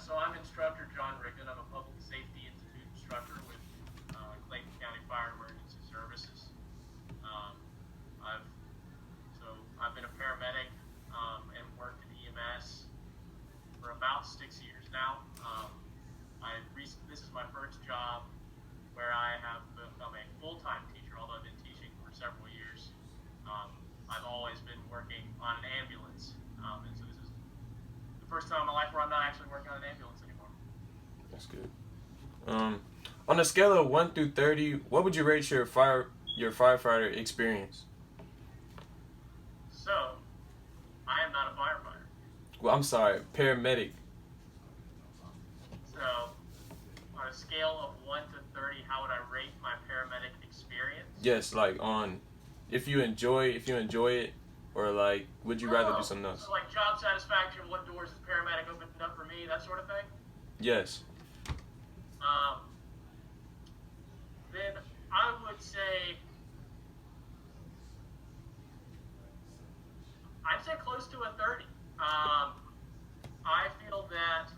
So I'm Instructor John Rigdon. I'm a Public Safety Institute instructor with Clayton County Fire and Emergency Services. Um, I've I've been a paramedic and worked in EMS for about 6 years now. This is my first job where I have become a full-time teacher, although I've been teaching for several years. I've always been working on an ambulance, and so this is the first time in my life where I'm not actually working on an ambulance anymore. That's good. On a scale of 1 through 30, what would you rate your firefighter experience? So, I am not a firefighter. Well, I'm sorry, paramedic. So, on a scale of 1 to 30, how would I rate my paramedic experience? Yes, like on if you enjoy it, or like would you rather do something else? So like job satisfaction, what doors has paramedic opened up for me, that sort of thing? Yes. Then I would say, I'd say close to a 30. I feel that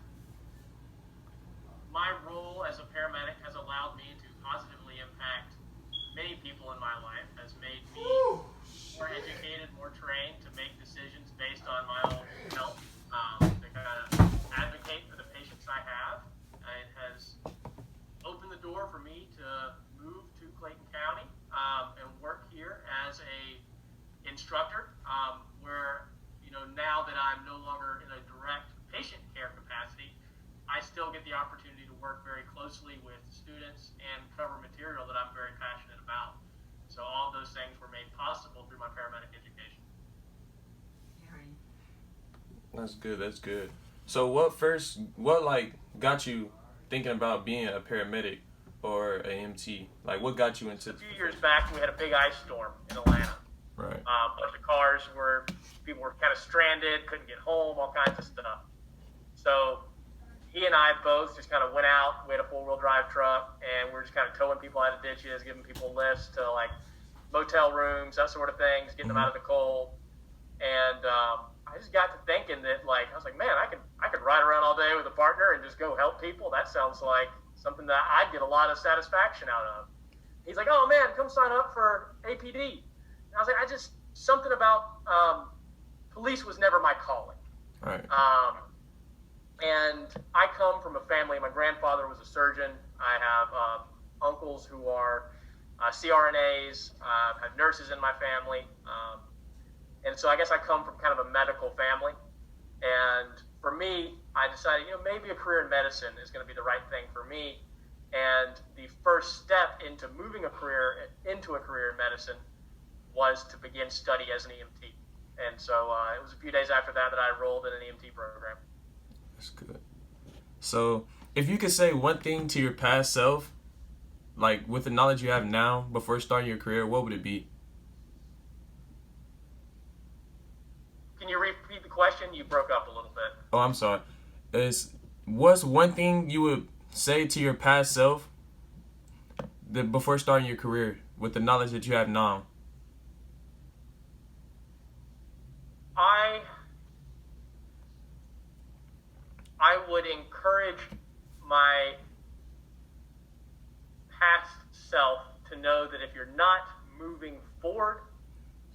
my role as a paramedic has allowed me to positively impact many people in my life, has made me more educated, more trained to make decisions based on my own health, to kind of advocate for the patients I have. It has opened the door for me to move to Clayton County and work here as a instructor, where now that I'm no longer in a direct patient care capacity, I still get the opportunity to work very closely with students and cover material that I'm very passionate about. So all of those things were made possible through my paramedic education. That's good. That's good. So what like got you thinking about being a paramedic or an EMT? Like what got you into? A few years back, we had a big ice storm in Atlanta. Right. A bunch of cars people were kind of stranded, couldn't get home, all kinds of stuff. So he and I both just kind of went out. We had a 4-wheel drive truck, and we were just kind of towing people out of ditches, giving people lifts to like motel rooms, that sort of things, getting them out of the cold. And I just got to thinking that, like, I was like, man, I could ride around all day with a partner and just go help people. That sounds like something that I'd get a lot of satisfaction out of. He's like, oh man, come sign up for APD. And I was like, something about police was never my calling. Right. And I come from a family. My grandfather was a surgeon. I have uncles who are CRNAs. I have nurses in my family. And so I guess I come from kind of a medical family. And for me, I decided, maybe a career in medicine is going to be the right thing for me. And the first step into moving a career into a career in medicine was to begin study as an EMT. And so it was a few days after that I enrolled in an EMT program. That's good. So, if you could say one thing to your past self, like with the knowledge you have now, before starting your career, what would it be? Can you repeat the question? You broke up a little bit. Oh, I'm sorry. What's one thing you would say to your past self before starting your career with the knowledge that you have now? I would encourage my past self to know that if you're not moving forward,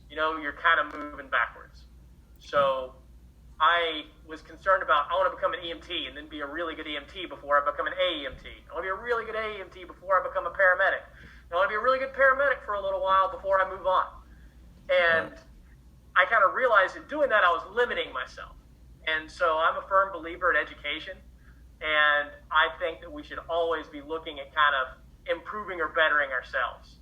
you're kind of moving backwards. So I was concerned about, I want to become an EMT and then be a really good EMT before I become an AEMT. I want to be a really good AEMT before I become a paramedic. I want to be a really good paramedic for a little while before I move on. And I kind of realized in doing that I was limiting myself. And so I'm a firm believer in education, and I think that we should always be looking at kind of improving or bettering ourselves.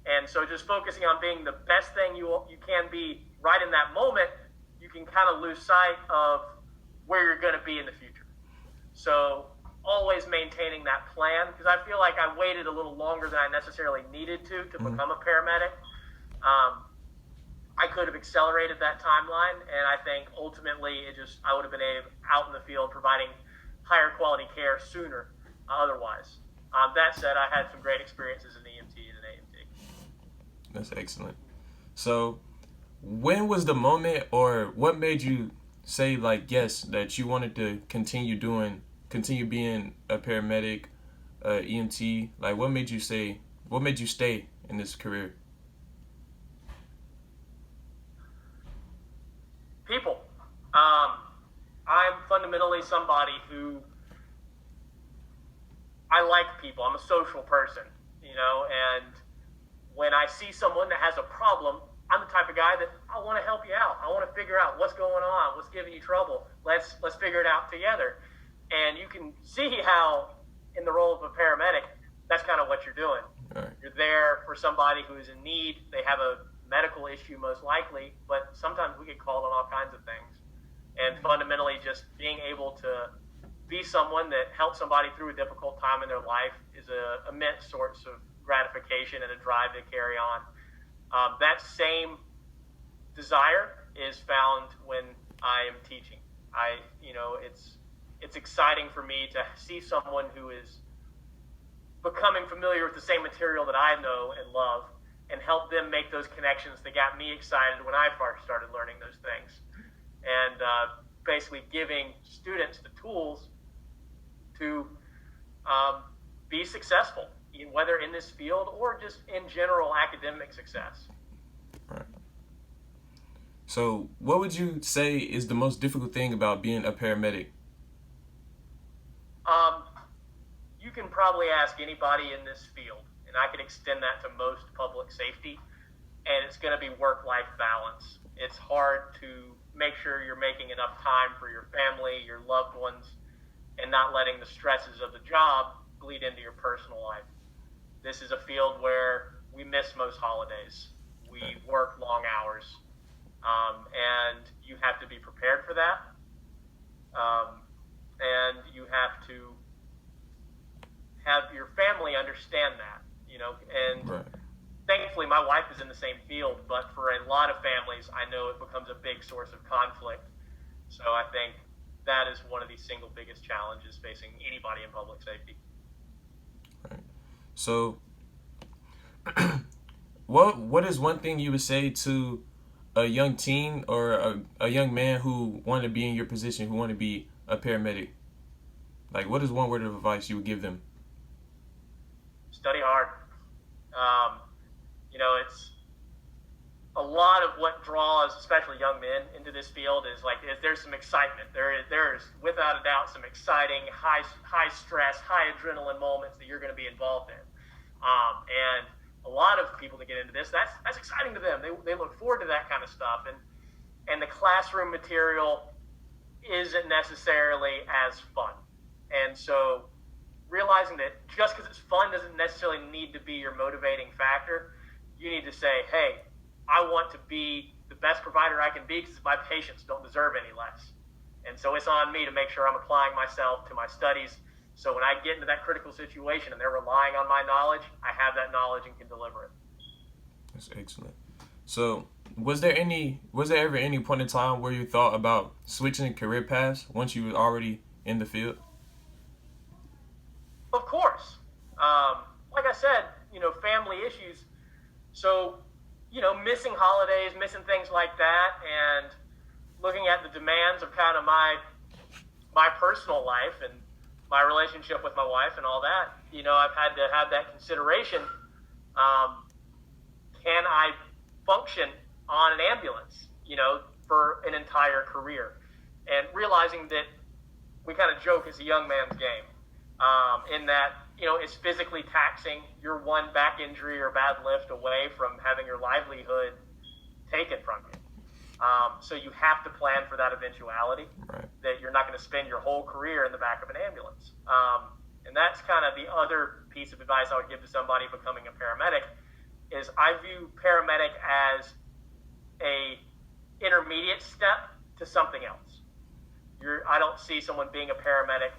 And so just focusing on being the best thing you can be right in that moment, you can kind of lose sight of where you're going to be in the future. So always maintaining that plan, because I feel like I waited a little longer than I necessarily needed to become a paramedic. I could have accelerated that timeline, and I think ultimately I would have been out in the field providing higher quality care sooner otherwise. That said, I had some great experiences in EMT and an AMT. That's excellent. So when was the moment, or what made you say, like, yes, that you wanted to continue doing continue being a paramedic, EMT? Like, what made you stay in this career? People. I'm fundamentally somebody who I like people. I'm a social person, and when I see someone that has a problem, I'm the type of guy that I want to help you out. I want to figure out what's going on, what's giving you trouble. Let's figure it out together. And you can see how, in the role of a paramedic, that's kind of what you're doing. All right. You're there for somebody who is in need. They have a medical issue most likely, but sometimes we get called on all kinds of things. And fundamentally, just being able to be someone that helps somebody through a difficult time in their life is a immense source of gratification and a drive to carry on. That same desire is found when I am teaching. It's exciting for me to see someone who is becoming familiar with the same material that I know and love, and help them make those connections that got me excited when I first started learning those things. And basically giving students the tools to be successful, whether in this field or just in general academic success. Right. So, what would you say is the most difficult thing about being a paramedic? You can probably ask anybody in this field, and I can extend that to most public safety, and it's going to be work-life balance. It's hard to make sure you're making enough time for your family, your loved ones, and not letting the stresses of the job bleed into your personal life. This is a field where we miss most holidays. We work long hours, and you have to be prepared for that. And you have to have your family understand that, and Right. Thankfully my wife is in the same field, but for a lot of families, I know it becomes a big source of conflict. So I think that is one of the single biggest challenges facing anybody in public safety. Right. So, what is one thing you would say to a young teen or a young man who wanted to be in your position, who wanted to be a paramedic? Like, what is one word of advice you would give them? Study hard. It's a lot of what draws, especially young men, into this field is there's some excitement. There's without a doubt some exciting, high stress, high adrenaline moments that you're going to be involved in. And a lot of people that get into this, that's exciting to them. They look forward to that kind of stuff. And the classroom material isn't necessarily as fun. And so realizing that just because it's fun doesn't necessarily need to be your motivating factor. You need to say, hey, I want to be the best provider I can be because my patients don't deserve any less. And so it's on me to make sure I'm applying myself to my studies. So when I get into that critical situation and they're relying on my knowledge, I have that knowledge and can deliver it. That's excellent. So, was there ever any point in time where you thought about switching career paths once you were already in the field? Of course. Like I said, family issues. So, missing holidays, missing things like that, and looking at the demands of kind of my personal life and my relationship with my wife and all that, I've had to have that consideration. Can I function on an ambulance, for an entire career? And realizing that we kind of joke it's a young man's game, in that, it's physically taxing. You're one back injury or bad lift away from having your livelihood taken from you. So you have to plan for that eventuality, Right. that you're not going to spend your whole career in the back of an ambulance. And that's kind of the other piece of advice I would give to somebody becoming a paramedic is I view paramedic as a intermediate step to something else. I don't see someone being a paramedic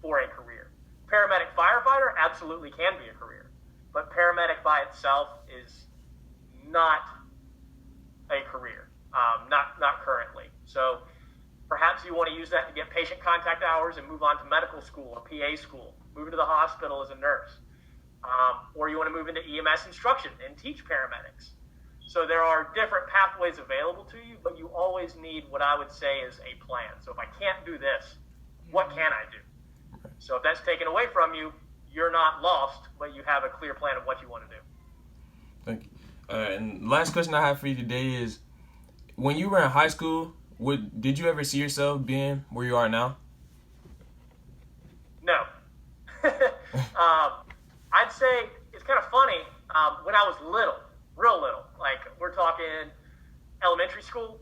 for a career. Paramedic firefighter absolutely can be a career, but paramedic by itself is not a career, not currently. So perhaps you want to use that to get patient contact hours and move on to medical school or PA school, move into the hospital as a nurse, or you want to move into EMS instruction and teach paramedics. So there are different pathways available to you, but you always need what I would say is a plan. So if I can't do this, what can I do? So if that's taken away from you, you're not lost, but you have a clear plan of what you want to do. Thank you. And last question I have for you today is, when you were in high school, did you ever see yourself being where you are now? No. I'd say it's kind of funny. When I was little, real little, like we're talking elementary school,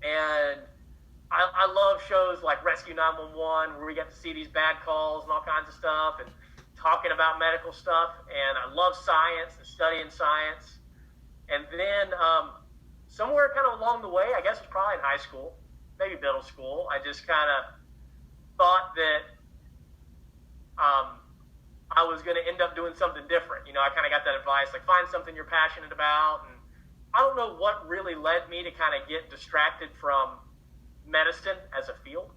and I love shows like Rescue 911 where we get to see these bad calls and all kinds of stuff and talking about medical stuff. And I love science and studying science. And then somewhere kind of along the way, I guess it was probably in high school, maybe middle school, I just kind of thought that I was going to end up doing something different. I kind of got that advice, like find something you're passionate about. And I don't know what really led me to kind of get distracted from medicine as a field.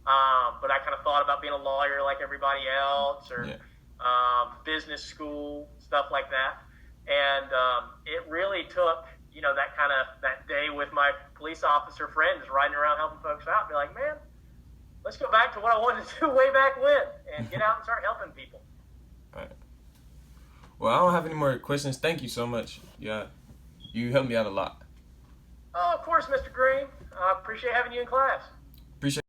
But I kind of thought about being a lawyer like everybody else, or business school, stuff like that. And it really took, that day with my police officer friends riding around helping folks out, be like, man, let's go back to what I wanted to do way back when and get out and start helping people. All right. Well, I don't have any more questions. Thank you so much. Yeah, you helped me out a lot. Oh, of course, Mr. Green. I appreciate having you in class. Appreciate